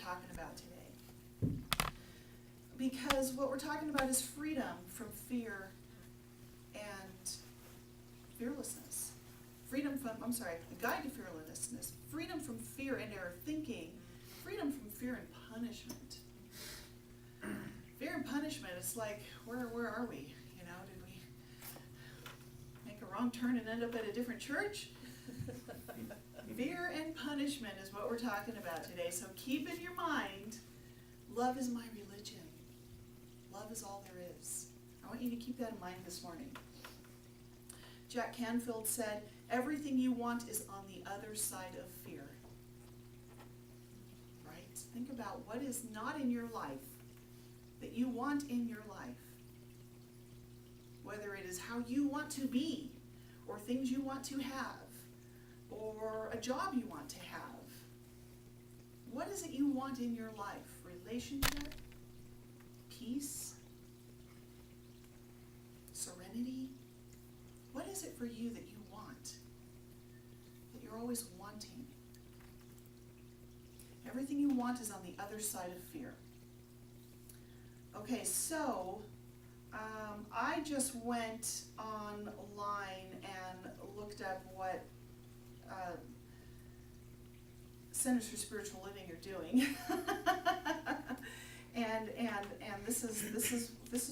talking about today. Because what we're talking about is freedom from fear and fearlessness. A guide to fearlessness. Freedom from fear and error thinking. Freedom from fear and punishment. Fear and punishment, it's like, where are we? You know, did we make a wrong turn and end up at a different church? Fear and punishment is what we're talking about today. So keep in your mind, love is my religion. Love is all there is. I want you to keep that in mind this morning. Jack Canfield said, everything you want is on the other side of fear. Right? Think about what is not in your life that you want in your life. Whether it is how you want to be, or things you want to have, or a job you want to have. What is it you want in your life? Relationship? Peace? Serenity? What is it for you that you want? That you're always wanting? Everything you want is on the other side of fear. Okay, so I just went online and looked up what Centers for Spiritual Living are doing, and this is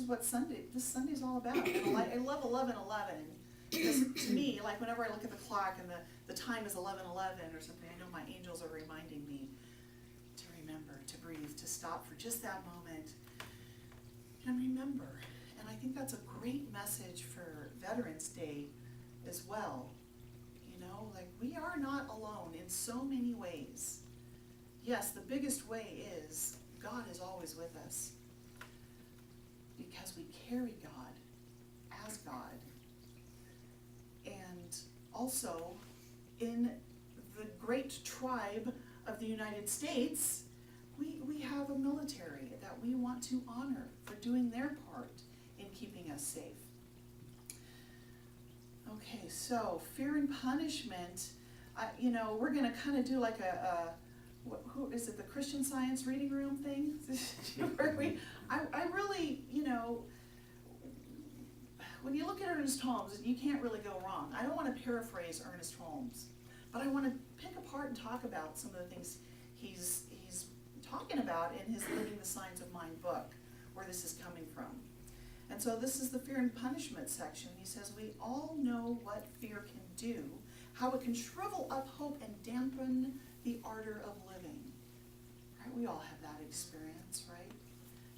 what this Sunday's all about. And I love 11:11 because to me, like whenever I look at the clock and the time is 11:11 or something, I know my angels are reminding me to remember, to breathe, to stop for just that moment, and remember. And I think that's a great message for Veterans Day as well. You know, like we are not alone in so many ways. Yes, the biggest way is God is always with us because we carry God as God. And also in the great tribe of the United States, we have a military that we want to honor for doing their part in keeping us safe. Okay, so fear and punishment, we're going to kind of do like who is it, the Christian Science reading room thing? Where I really, when you look at Ernest Holmes, you can't really go wrong. I don't want to paraphrase Ernest Holmes, but I want to pick apart and talk about some of the things he's talking about in his Living the Signs of Mind book, where this is coming from. And so this is the fear and punishment section. He says, we all know what fear can do, how it can shrivel up hope and dampen the ardor of living. Right? We all have that experience, right?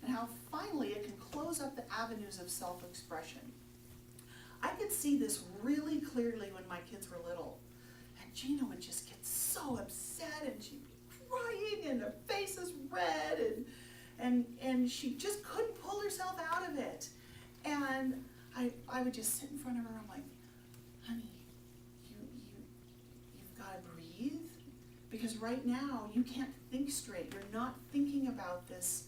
And how finally it can close up the avenues of self-expression. I could see this really clearly when my kids were little. And Gina would just get so upset and she'd be crying and her face is red and she just couldn't pull herself out of it. And I would just sit in front of her. I'm like, honey, you've got to breathe, because right now you can't think straight. You're not thinking about this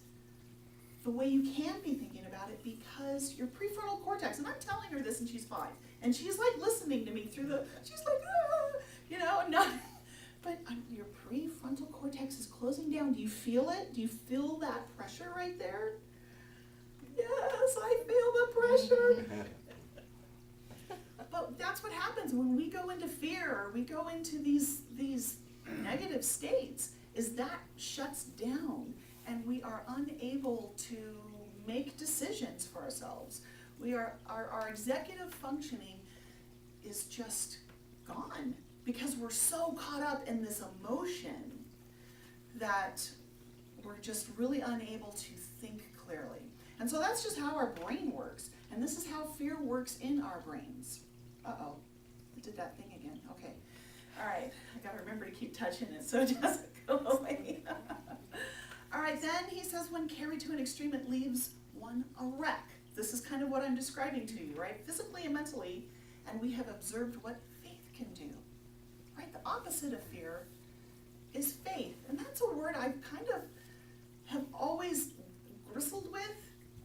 the way you can be thinking about it because your prefrontal cortex. And I'm telling her this, and she's 5, and she's like listening to me through she's like, but your prefrontal cortex is closing down. Do you feel it? Do you feel that pressure right there? Yes, I feel the pressure. But that's what happens when we go into fear, or we go into these negative states, is that shuts down and we are unable to make decisions for ourselves. Our executive functioning is just gone because we're so caught up in this emotion that we're just really unable to think clearly. And so that's just how our brain works. And this is how fear works in our brains. Uh-oh, I did that thing again. Okay. All right, I got to remember to keep touching it so it doesn't go away. All right, then he says when carried to an extreme, it leaves one a wreck. This is kind of what I'm describing to you, right? Physically and mentally. And we have observed what faith can do. Right? The opposite of fear is faith. And that's a word I kind of have always bristled with.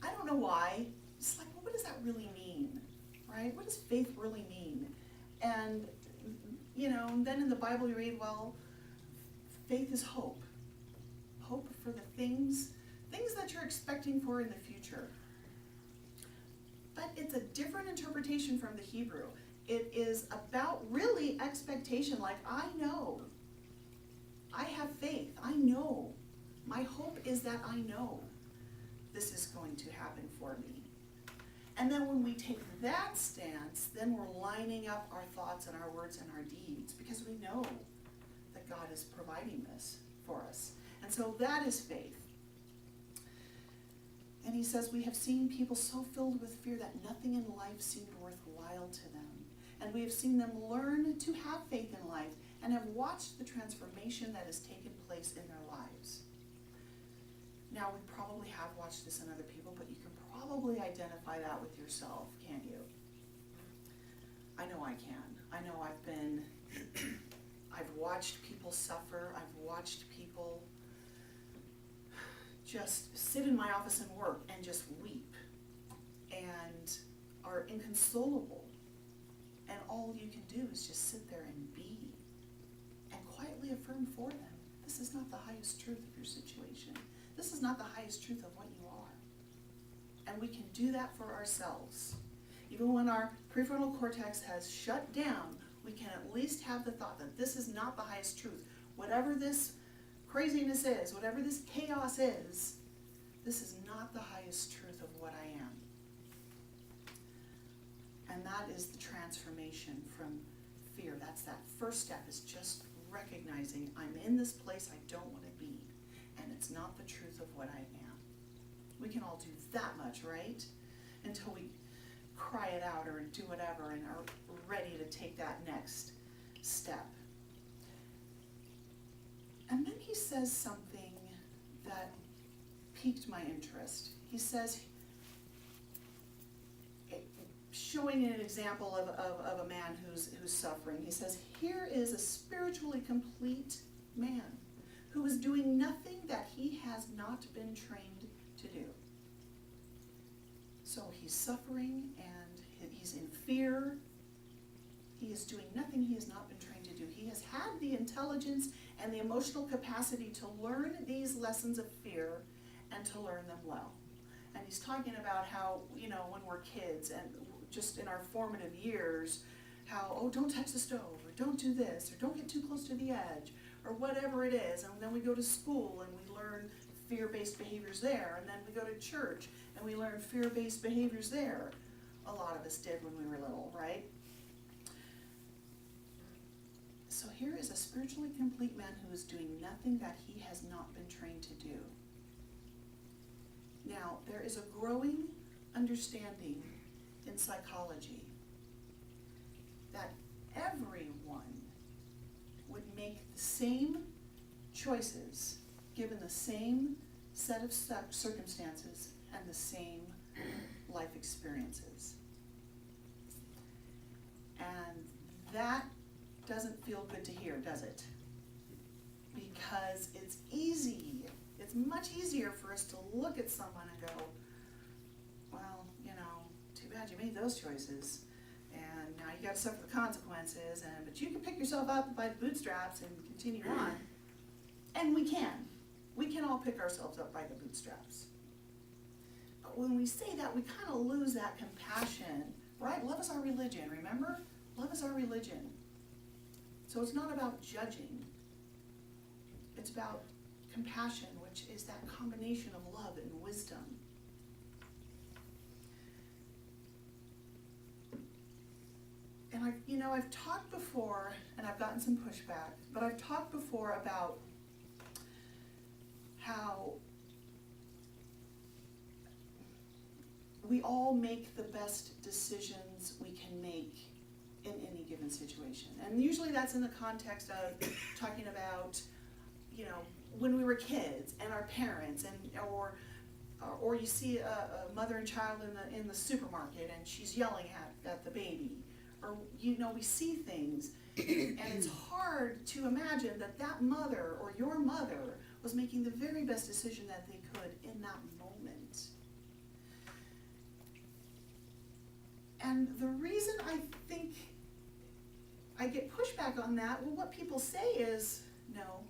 I don't know why. It's like, well, what does that really mean? Right? What does faith really mean? And, and then in the Bible you read, well, faith is hope. Hope for the things that you're expecting for in the future. But it's a different interpretation from the Hebrew. It is about really expectation, like I know. I have faith. I know. My hope is that I know this is going to happen for me. And then when we take that stance, then we're lining up our thoughts and our words and our deeds because we know that God is providing this for us. And so that is faith. And he says, we have seen people so filled with fear that nothing in life seemed worthwhile to them. And we have seen them learn to have faith in life and have watched the transformation that has taken place in their lives. Now, we probably have watched this in other people, but you can probably identify that with yourself, can't you? I know I can. I know I've watched people suffer. I've watched people just sit in my office and work and just weep and are inconsolable. And all you can do is just sit there and be and quietly affirm for them. This is not the highest truth of your situation. This is not the highest truth of what you are. And we can do that for ourselves. Even when our prefrontal cortex has shut down, we can at least have the thought that this is not the highest truth. Whatever this craziness is, whatever this chaos is, this is not the highest truth of what I am. And that is the transformation from fear. That's that first step, is just recognizing I'm in this place I don't want to be, and it's not the truth of what I am. We can all do that much, right? Until we cry it out or do whatever and are ready to take that next step. And then he says something that piqued my interest. He says, showing an example of a man who's suffering, he says, here is a spiritually complete man who is doing nothing that he has not been trained to do. So he's suffering and he's in fear. He is doing nothing he has not been trained to do. He has had the intelligence and the emotional capacity to learn these lessons of fear and to learn them well. And he's talking about how, when we're kids and just in our formative years, how, oh, don't touch the stove, or don't do this, or don't get too close to the edge, or whatever it is. And then we go to school and we learn fear-based behaviors there. And then we go to church and we learn fear-based behaviors there. A lot of us did when we were little, right? So here is a spiritually complete man who is doing nothing that he has not been trained to do. Now, there is a growing understanding in psychology that everyone would make the same choices given the same set of circumstances and the same life experiences. And that doesn't feel good to hear, does it? Because it's much easier for us to look at someone and go, well, too bad you made those choices, and now you got to suffer the consequences, but you can pick yourself up by the bootstraps and continue on. And we can all pick ourselves up by the bootstraps. But when we say that, we kind of lose that compassion, right? Love is our religion, remember? Love is our religion. So it's not about judging. It's about compassion, which is that combination of love and wisdom. And I've talked before, and I've gotten some pushback, but I've talked before about how we all make the best decisions we can make in any given situation. And usually that's in the context of talking about, when we were kids and our parents, or you see a mother and child in the supermarket and she's yelling at the baby, or we see things, and it's hard to imagine that mother or your mother was making the very best decision that they could in that moment. And the reason I think I get pushback on that, well, what people say is, no,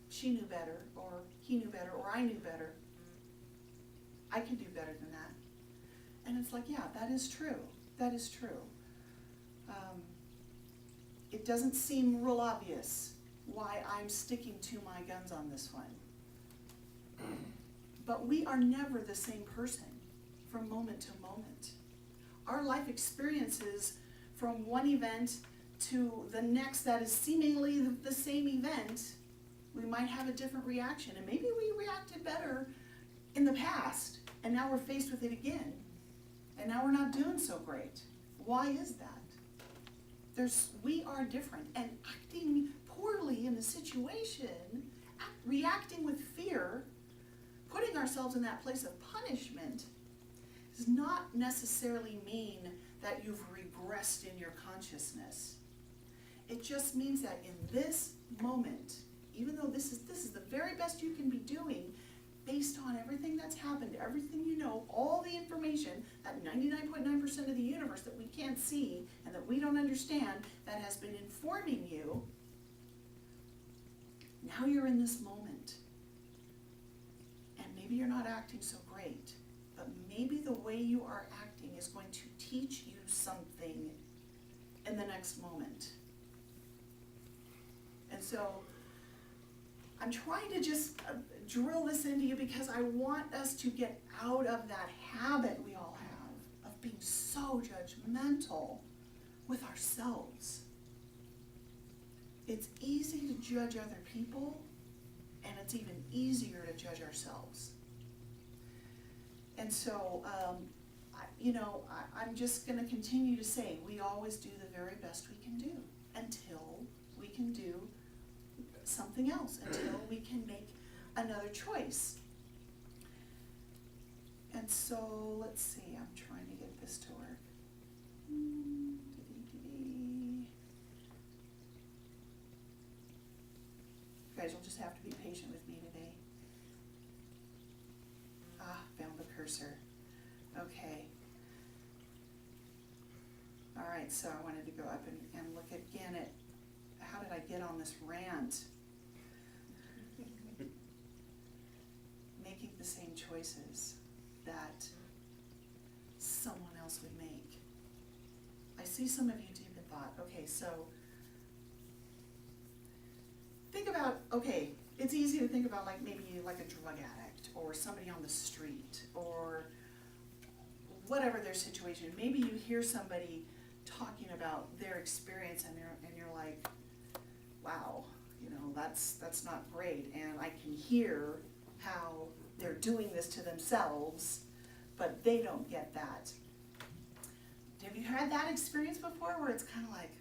she knew better, or he knew better, or I knew better. I can do better than that. And it's like, yeah, that is true. That is true. It doesn't seem real obvious why I'm sticking to my guns on this one. But we are never the same person from moment to moment. Our life experiences from one event to the next that is seemingly the same event, we might have a different reaction. And maybe we reacted better in the past, and now we're faced with it again. And now we're not doing so great. Why is that? We are different, and acting poorly in the situation, reacting with fear, putting ourselves in that place of punishment, does not necessarily mean that you've regressed in your consciousness. It just means that in this moment, even though this is the very best you can be doing, based on everything that's happened, everything you know, all the information, that 99.9% of the universe that we can't see and that we don't understand, that has been informing you, now you're in this moment. And maybe you're not acting so great, but maybe the way you are acting is going to teach you something in the next moment. And so I'm trying to just drill this into you because I want us to get out of that habit we all have of being so judgmental with ourselves. It's easy to judge other people, and it's even easier to judge ourselves. And so, I'm just going to continue to say we always do the very best we can do until we can do something else, until we can make another choice. And so, let's see, I'm trying to get this to work. You guys will just have to be patient with me today. Found the cursor. Okay. All right, so I wanted to go up and look again at how did I get on this rant? Making the same choices that someone else would make. I see some of you deep in thought. Okay, so think about, okay, it's easy to think about like maybe like a drug addict or somebody on the street or whatever their situation. Maybe you hear somebody talking about their experience and you're like, wow, that's not great, and I can hear how they're doing this to themselves, but they don't get that. Have you had that experience before where it's kind of like,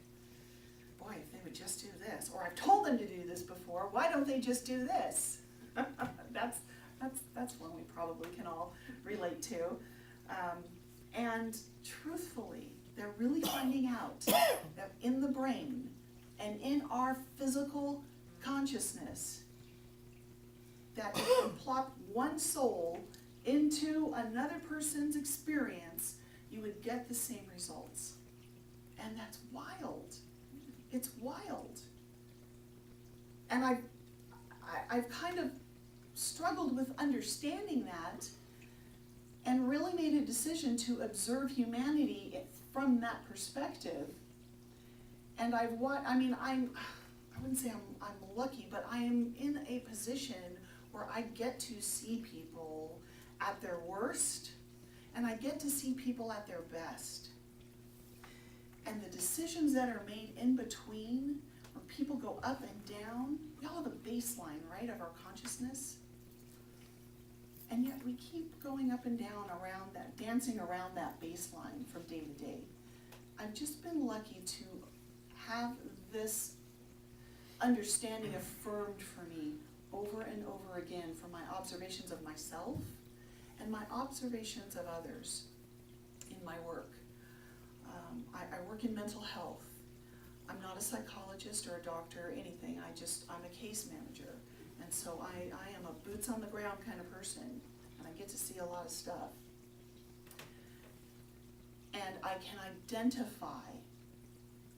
boy, if they would just do this, or I've told them to do this before, why don't they just do this? That's one we probably can all relate to. And truthfully, they're really finding out that in the brain and in our physical consciousness, that if you plop one soul into another person's experience, you would get the same results. And that's wild. It's wild. And I've kind of struggled with understanding that and really made a decision to observe humanity from that perspective. And I wouldn't say I'm lucky, but I am in a position where I get to see people at their worst, and I get to see people at their best. And the decisions that are made in between, when people go up and down, we all have a baseline, right, of our consciousness. And yet we keep going up and down around that, dancing around that baseline from day to day. I've just been lucky to have this understanding affirmed for me over and over again from my observations of myself and my observations of others in my work. I work in mental health. I'm not a psychologist or a doctor or anything. I'm a case manager. And so I am a boots on the ground kind of person, and I get to see a lot of stuff. And I can identify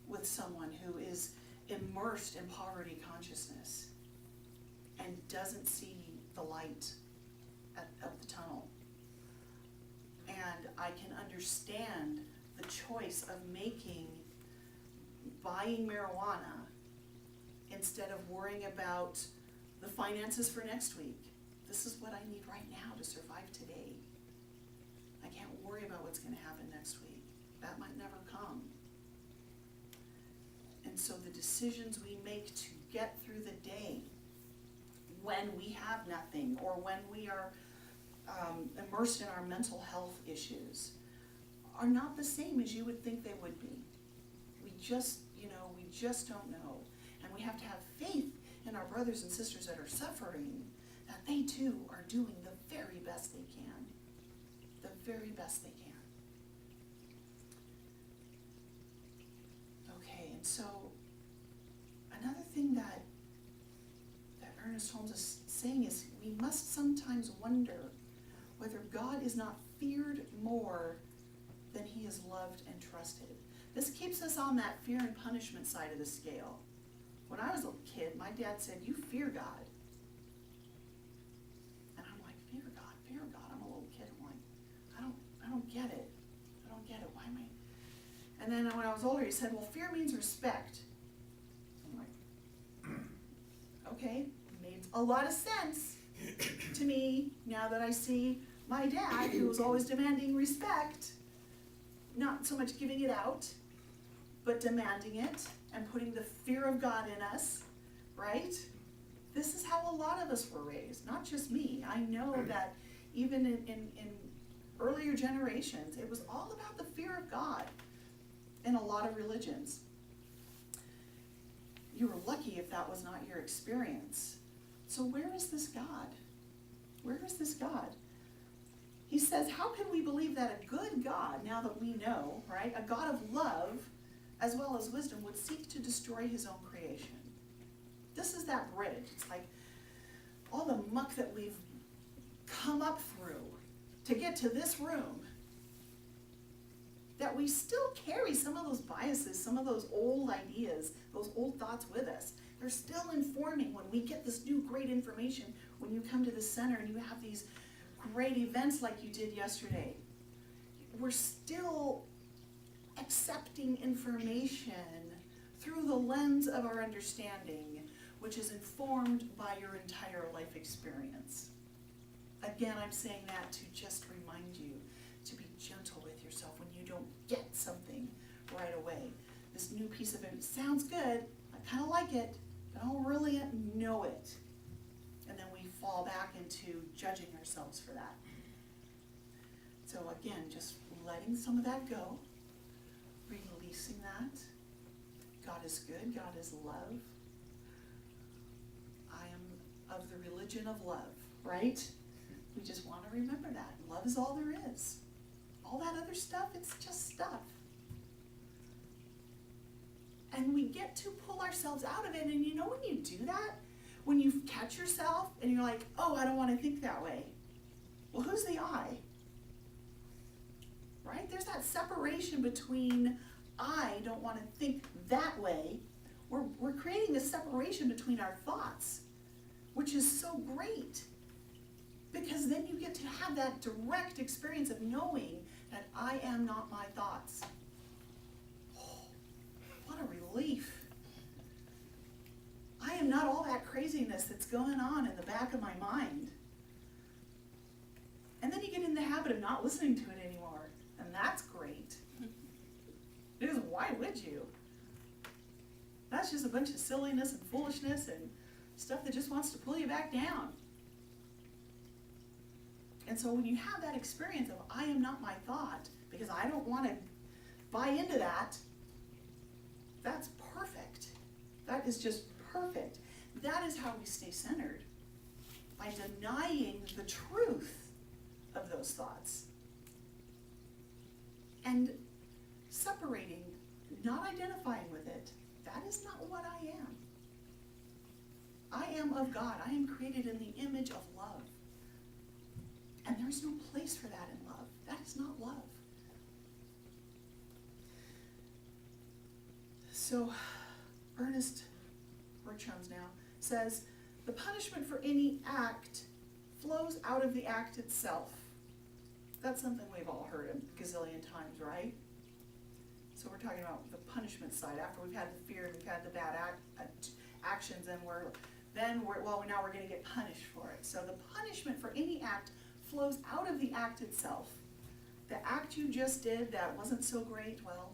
with someone who is immersed in poverty consciousness and doesn't see the light of the tunnel. And I can understand the choice of buying marijuana instead of worrying about the finances for next week. This is what I need right now to survive today. I can't worry about what's going to happen next week. That might never come. And so the decisions we make to get through the day when we have nothing, or when we are immersed in our mental health issues, are not the same as you would think they would be. We just don't know. And we have to have faith in our brothers and sisters that are suffering, that they too are doing the very best they can. The very best they can. Okay, and so another thing that Ernest Holmes is saying is we must sometimes wonder whether God is not feared more than he is loved and trusted. This keeps us on that fear and punishment side of the scale. When I was a kid, my dad said, "You fear God." And I'm like, fear God, fear God. I'm a little kid. I'm like, I don't get it. I don't get it. Why am I? And then when I was older, he said, "Well, fear means respect." I'm like, okay, made a lot of sense to me now that I see my dad, who was always demanding respect, not so much giving it out, but demanding it and putting the fear of God in us, right? This is how a lot of us were raised, not just me. I know that even in earlier generations, it was all about the fear of God in a lot of religions. You were lucky if that was not your experience. So where is this God? Where is this God? He says, how can we believe that a good God, now that we know, right, a God of love as well as wisdom, would seek to destroy his own creation? This is that bridge. It's like all the muck that we've come up through to get to this room, that we still carry some of those biases, some of those old ideas, those old thoughts with us. They're still informing when we get this new great information, when you come to the center and you have these great events like you did yesterday. We're still accepting information through the lens of our understanding, which is informed by your entire life experience. Again, I'm saying that to just remind you to be gentle with yourself when you don't get something right away. This new piece of it sounds good, I kind of like it, but I don't really know it. And then we fall back into judging ourselves for that. So again, just letting some of that go, releasing that. God is good, God is love. I am of the religion of love, right? We just want to remember that. Love is all there is. All that other stuff, it's just stuff. And we get to pull ourselves out of it. And you know when you do that? When you catch yourself and you're like, oh, I don't want to think that way. Well, who's the I? Right? There's that separation between I don't want to think that way. We're creating this separation between our thoughts, which is so great. Because then you get to have that direct experience of knowing that I am not my thoughts. Oh, what a relief. I am not all that craziness that's going on in the back of my mind. And then you get in the habit of not listening to it anymore. And that's great. Because why would you? That's just a bunch of silliness and foolishness and stuff that just wants to pull you back down. And so when you have that experience of I am not my thought, because I don't want to buy into that, that's perfect. That is just perfect. That is how we stay centered, by denying the truth of those thoughts and separating, not identifying with it. That is not what I am. I am of God. I am created in the image of love. And there's no place for that in love. That is not love. So, Ernest Bertrand now says, the punishment for any act flows out of the act itself. That's something we've all heard a gazillion times, right? So we're talking about the punishment side. After we've had the fear and we've had the bad actions, and now we're going to get punished for it. So the punishment for any act flows out of the act itself. The act you just did that wasn't so great, well,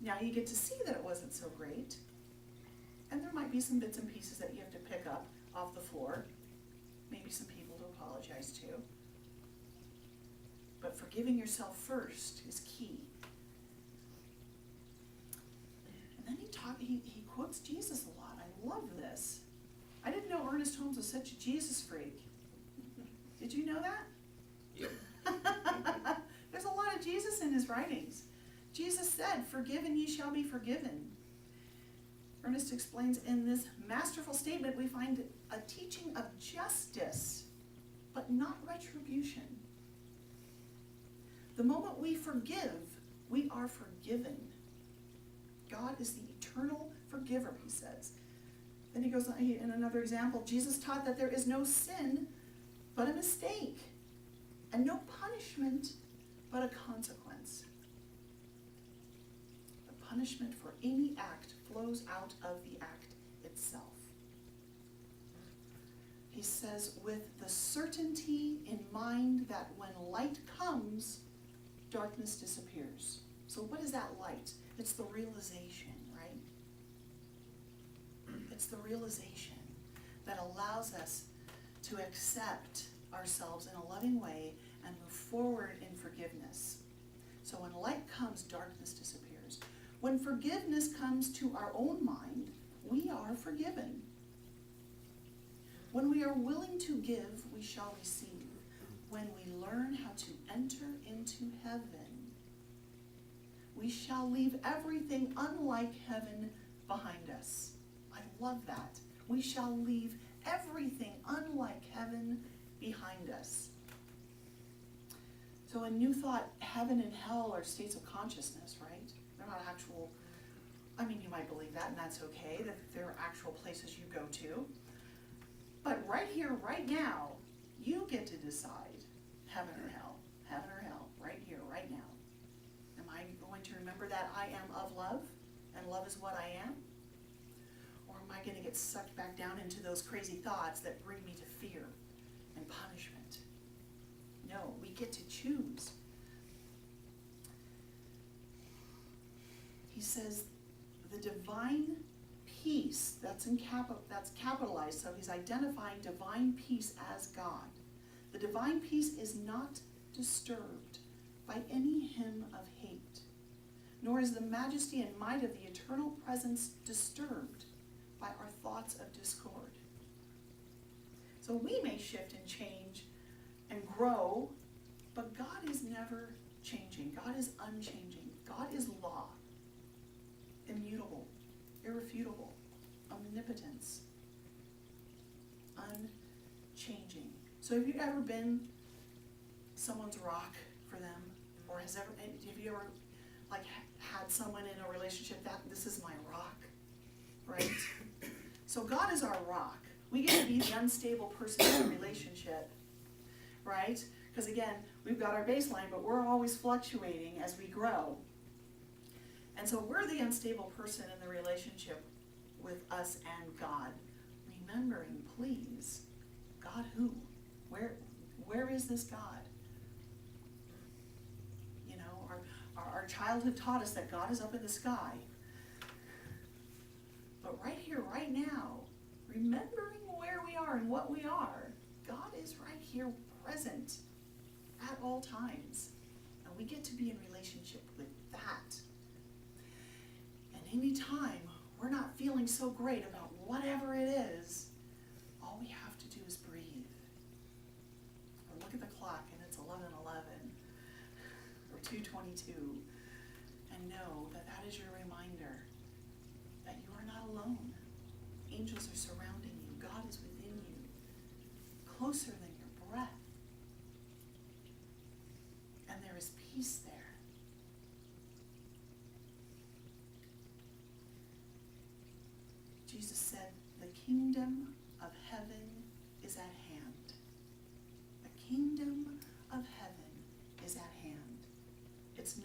now you get to see that it wasn't so great. And there might be some bits and pieces that you have to pick up off the floor. Maybe some people to apologize to. But forgiving yourself first is key. And then he quotes Jesus a lot. I love this. I didn't know Ernest Holmes was such a Jesus freak. Did you know that? Yep. There's a lot of Jesus in his writings. Jesus said, "Forgive and ye shall be forgiven." Ernest explains, in this masterful statement we find a teaching of justice, but not retribution. The moment we forgive, we are forgiven. God is the eternal forgiver, he says. Then he goes on, in another example, Jesus taught that there is no sin but a mistake, and no punishment but a consequence. The punishment for any act flows out of the act itself. He says, with the certainty in mind that when light comes, darkness disappears. So what is that light? It's the realization, right? It's the realization that allows us to accept ourselves in a loving way and move forward in forgiveness. So when light comes, darkness disappears. When forgiveness comes to our own mind, we are forgiven. When we are willing to give, we shall receive. When we learn how to enter into heaven, we shall leave everything unlike heaven behind us. I love that. We shall leave everything unlike heaven behind us. So in New Thought, heaven and hell are states of consciousness, right? They're not actual, you might believe that, and that's okay, that they're actual places you go to. But right here, right now, you get to decide heaven or hell, right here, right now. Am I going to remember that I am of love, and love is what I am? Or am I going to get sucked back down into those crazy thoughts that bring me to fear and punishment? No, we get to choose. He says the divine peace, that's capitalized, so he's identifying divine peace as God. The divine peace is not disturbed by any hymn of hate, nor is the majesty and might of the eternal presence disturbed by our thoughts of discord. So we may shift and change and grow, but God is never changing. God is unchanging. God is law, immutable, irrefutable, omnipotence, unchanging. So have you ever been someone's rock for them? Or have you ever had someone in a relationship that this is my rock, right? So God is our rock. We get to be the unstable person in the relationship, right? Because again, we've got our baseline, but we're always fluctuating as we grow. And so we're the unstable person in the relationship with us and God. Remembering, please, God who? Where is this God? You know, our childhood taught us that God is up in the sky. But right here, right now, remembering where we are and what we are, God is right here present at all times. And we get to be in relationship with that. And anytime we're not feeling so great about whatever it is, all we have to do is breathe. Or look at the clock and it's 11:11 or 2:22, and know that that is your reminder that you are not alone. Angels are surrounding you. God is within you, closer than your breath. And there is peace there. Jesus said, the kingdom of heaven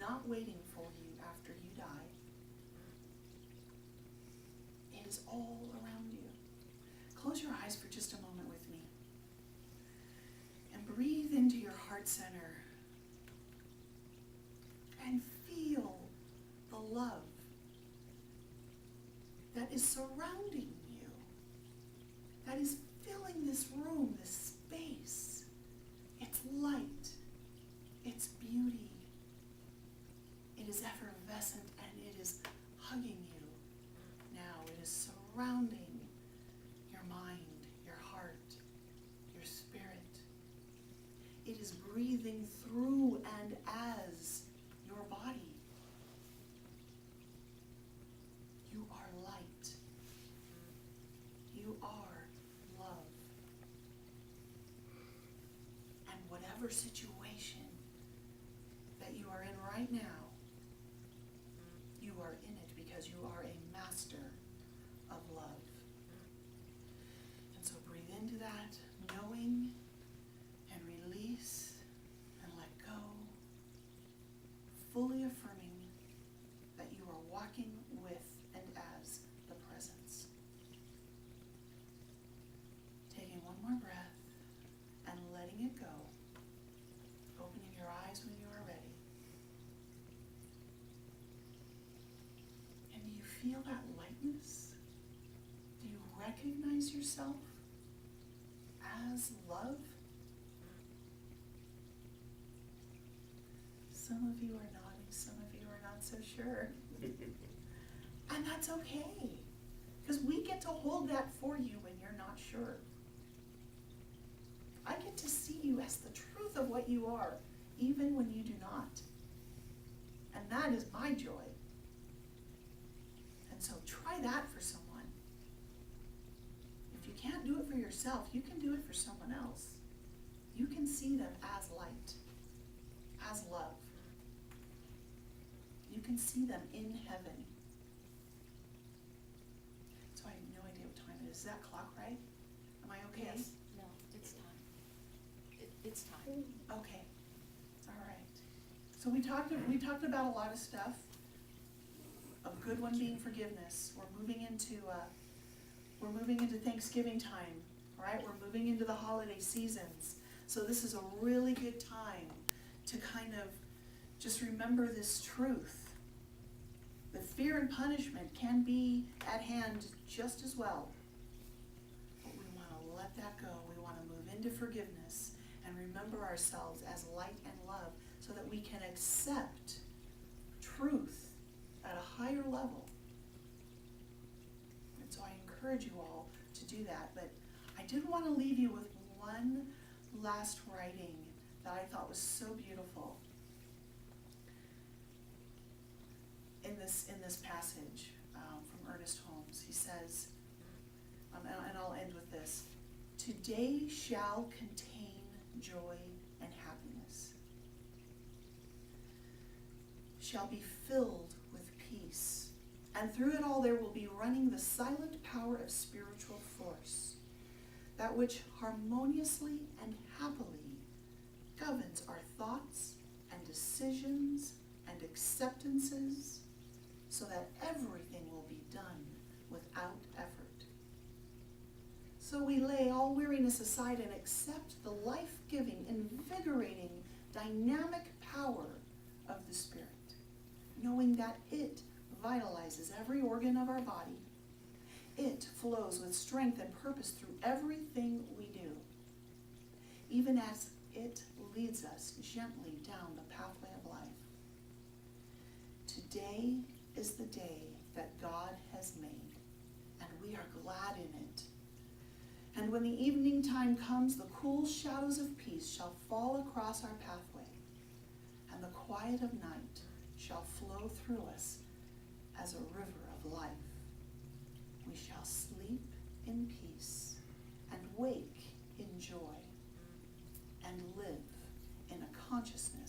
not waiting for you after you die. It is all around you. Close your eyes for just a moment with me. And breathe into your heart center. And feel the love that is surrounding you, that is filling this room, this space. It's light, it's beauty, it is effervescent, and it is hugging you. Now it is surrounding your mind, your heart, your spirit. It is breathing through and as your body. You are light. You are love. And whatever situation that you are in right now, you are in it because you are a master of love. And so breathe into that, knowing, and release, and let go, fully affirming that you are walking with and as the presence. Taking one more breath and letting it go, opening your eyes when you are ready. And do you feel that lightness? Do you recognize yourself as love? Some of you are nodding, some of you are not so sure. And that's okay, because we get to hold that for you when you're not sure. I get to see you as the truth of what you are, even when you do not. And that is my joy. And so try that for someone. If you can't do it for yourself, you can do it for someone else. You can see them as light, as love. You can see them in heaven. So I have no idea what time it is. Is that clock right? Am I okay? Yes. No, it's time. It's time. Okay. All right. So we talked about a lot of stuff. A good one being forgiveness. We're moving into Thanksgiving time, right? We're moving into the holiday seasons. So this is a really good time to kind of just remember this truth. The fear and punishment can be at hand just as well. But we want to let that go. We want to move into forgiveness and remember ourselves as light and love so that we can accept truth at a higher level. And so I encourage you all to do that. But I did want to leave you with one last writing that I thought was so beautiful. In this passage from Ernest Holmes, he says, and I'll end with this: today shall contain joy and happiness, shall be filled with peace, and through it all there will be running the silent power of spiritual force, that which harmoniously and happily governs our thoughts and decisions and acceptances, so that everything will be done without effort. So we lay all weariness aside and accept the life-giving, invigorating, dynamic power of the Spirit, knowing that it vitalizes every organ of our body. It flows with strength and purpose through everything we do, even as it leads us gently down the pathway of life. Today is the day that God has made, and we are glad in it. And when the evening time comes, the cool shadows of peace shall fall across our pathway, and the quiet of night shall flow through us as a river of life. We shall sleep in peace and wake in joy and live in a consciousness